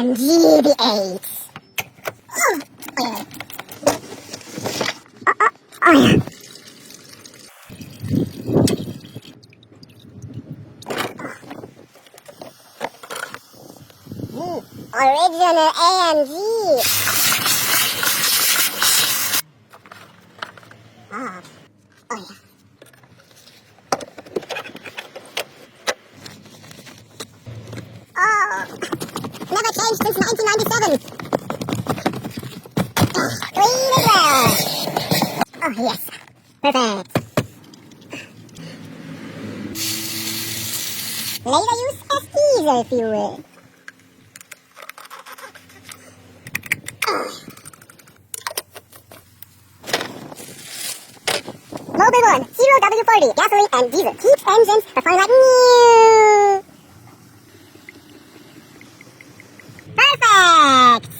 AMG V8. Original AMG. Never changed since 1997. Clean as well. Oh, yes. Perfect. Later use as diesel fuel. Mobile 1, 0W40, gasoline and diesel. Keeps engines performing like new. Perfect!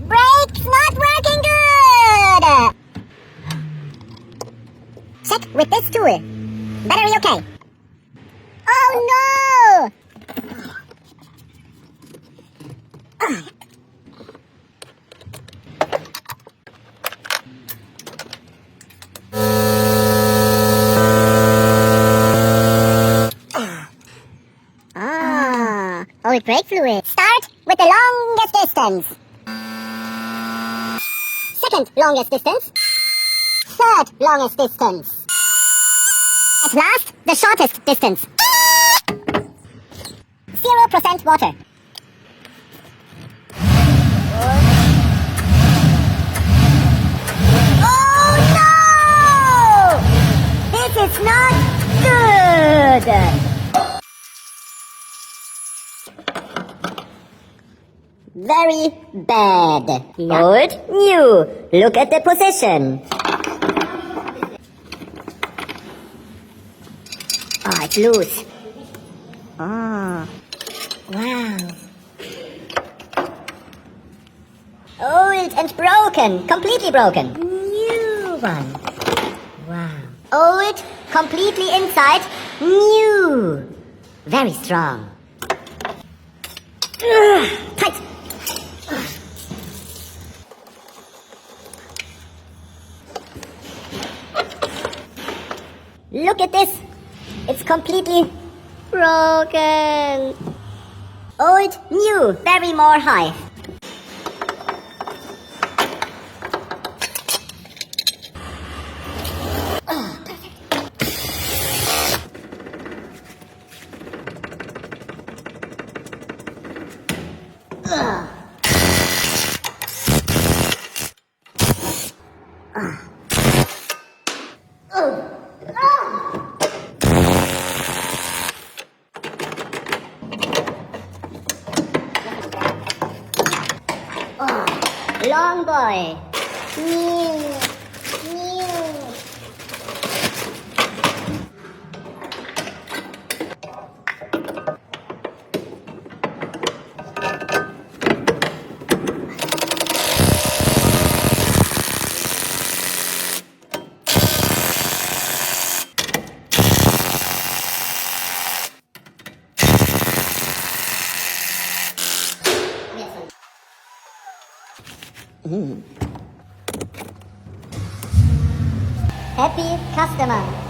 Brake's not working good! Check with this tool. Battery okay. Oh no! Old brake fluid. Start with the longest distance. Second longest distance. Third longest distance. At last, the shortest distance. 0% water. Oh no! This is not good! Very bad. Yeah. Old, new. Look at the position. Oh, it's loose. Oh, wow. Old and broken. Completely broken. New one. Wow. Old, completely inside. New. Very strong. Tight. Look at this. It's completely broken. Old, new, very more high. Long boy. New. Happy customer.